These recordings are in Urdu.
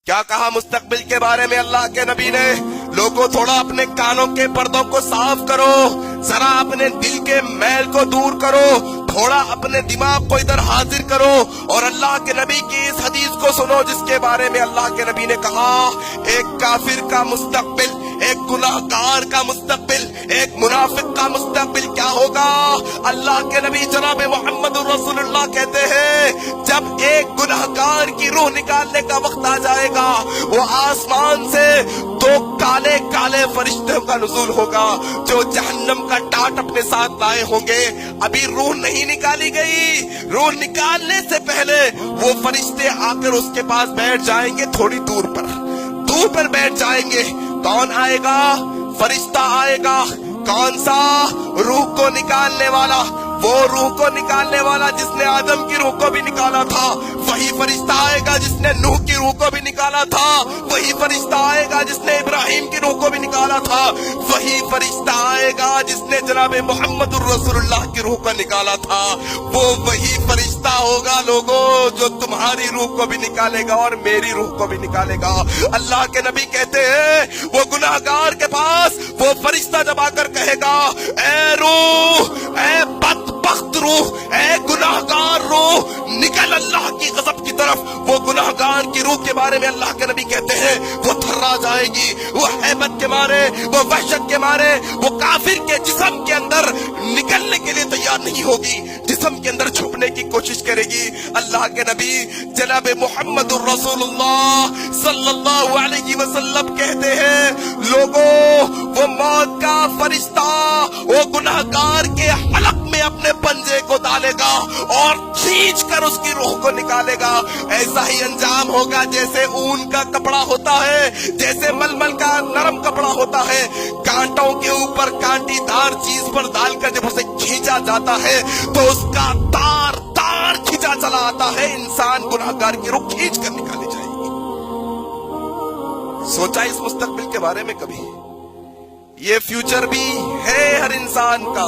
کیا کہا مستقبل کے بارے میں اللہ کے نبی نے؟ لوگوں تھوڑا اپنے کانوں کے پردوں کو صاف کرو، ذرا اپنے دل کے میل کو دور کرو، تھوڑا اپنے دماغ کو ادھر حاضر کرو اور اللہ کے نبی کی اس حدیث کو سنو جس کے بارے میں اللہ کے نبی نے کہا ایک کافر کا مستقبل، ایک گناہگار کا مستقبل، ایک منافق کا مستقبل کیا ہوگا؟ اللہ کے نبی جناب محمد رسول اللہ کہتے ہیں جب ایک گناہگار کی روح نکالنے کا وقت آ جائے گا، وہ آسمان سے دو کالے کالے فرشتوں کا نزول ہوگا جو جہنم کا ٹاٹ اپنے ساتھ لائے ہوں گے۔ ابھی روح نہیں نکالی گئی، روح نکالنے سے پہلے وہ فرشتے آ کر اس کے پاس بیٹھ جائیں گے، تھوڑی دور پر بیٹھ جائیں گے۔ کون آئے گا؟ فرشتہ آئے گا۔ کون سا؟ روح کو نکالنے والا، وہ روح کو نکالنے والا جس نے آدم کی روح کو بھی نکالا تھا۔ وہی فرشتہ آئے گا جس نے نوح کی روح کو بھی نکالا تھا۔ وہی فرشتہ آئے گا جس نے ابراہیم کی روح کو بھی نکالا تھا۔ وہی فرشتہ آئے گا جس نے جناب محمد الرسول اللہ کی روح کو نکالا تھا۔ وہ وہی فرشتہ ہوگا لوگوں جو تمہاری روح کو بھی نکالے گا اور میری روح کو بھی نکالے گا۔ اللہ کے نبی کہتے ہیں وہ گناہگار کے پاس وہ فرشتہ جب آ کر کہے گا اے روح، اے بدبخت روح، اے گناہگار روح، نکل اللہ کی غضب کی طرف۔ وہ گناہگار کی روح کے بارے میں اللہ کے نبی کہتے ہیں وہ تھرا جائے گی، وہ ہیبت کے مارے، وہ وحشت کے مارے، وہ کافر کے جسم کے اندر نکلنے کے لیے تیار نہیں ہوگی، جسم کے اندر چھپنے کی کوشش کرے گی۔ اللہ کے نبی جناب محمد الرسول اللہ صلی اللہ علیہ وسلم کہتے ہیں لوگوں وہ موت کا فرشتہ وہ گناہگار کے حلق میں اپنے پنجے کو ڈالے گا اور کھینچ کر اس کی روح کو نکالے گا۔ ایسا ہی انجام ہوگا جیسے اون کا کپڑا ہوتا ہے، جیسے ململ کا نرم کپڑا ہوتا ہے، کانٹوں کے اوپر کانٹی دار چیز پر ڈال کر جب اسے کھینچا جاتا ہے تو اس کا تار تار کھینچا چلا آتا ہے، انسان گناہگار کی روح کھینچ کر نکالی جائے گی۔ سوچا اس مستقبل کے بارے میں کبھی؟ یہ فیوچر بھی ہے ہر انسان کا،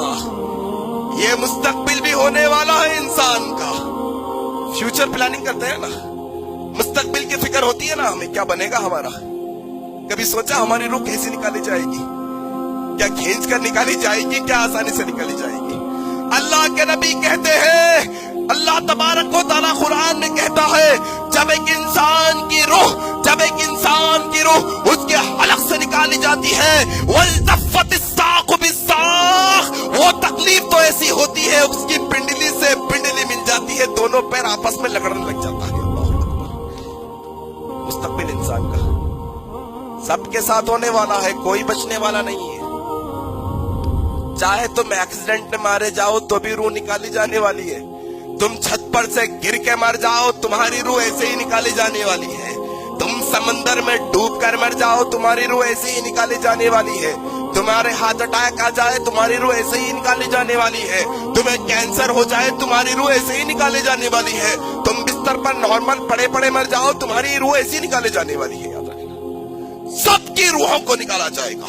یہ مستقبل بھی ہونے والا ہے انسان کا۔ فیوچر پلاننگ کرتے ہیں نا، مستقبل کی فکر ہوتی ہے نا ہمیں کیا بنے گا ہمارا۔ کبھی سوچا ہماری روح کیسے نکالی جائے گی؟ کیا کھینچ کر نکالی جائے گی؟ کیا آسانی سے نکالی جائے گی؟ اللہ کے نبی کہتے ہیں اللہ تبارک و تعالیٰ قرآن میں کہتا ہے جب ایک انسان کی روح اس کے حلق سے نکالی جاتی ہے وَالْتَفَّتِ السَّاقُ بِالسَّاقِ، وہ تکلیف تو ایسی ہوتی ہے اس کی پنڈلی سے پنڈلی مل جاتی ہے، دونوں پیر آپس میں لگڑنے لگ جاتا ہے۔ مستقبل انسان کا سب کے ساتھ ہونے والا ہے، کوئی بچنے والا نہیں ہے۔ چاہے تم ایکسیڈنٹ میں مارے جاؤ تو بھی روح نکالی جانے والی ہے، تم چھت پر سے گر کے مر جاؤ تمہاری روح ایسے ہی نکالی جانے والی ہے، تم سمندر میں ڈوب کر مر جاؤ تمہاری روح ایسے ہی نکالی جانے والی ہے، تمہارے ہارٹ اٹیک آ جائے تمہاری روح ایسے ہی نکالی جانے والی ہے، تمہیں کینسر ہو جائے تمہاری روح ایسے ہی نکالی جانے والی ہے، تم بستر پر نارمل پڑے پڑے مر جاؤ تمہاری روح ایسے ہی نکالی جانے والی ہے۔ یاد رکھنا سب کی روحوں کو نکالا جائے گا۔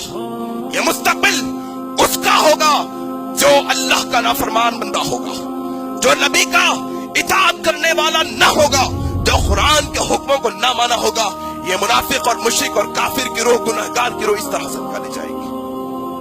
یہ مستقبل اس کا ہوگا جو اللہ کا نافرمان بندہ ہوگا، جو نبی کا اطاعت کرنے والا نہ ہوگا، جو قرآن کے حکموں کو نہ مانا ہوگا۔ یہ منافق اور مشرک اور کافر کی روح، گناہگار کی روح اس طرح سے نکالی جائے گی۔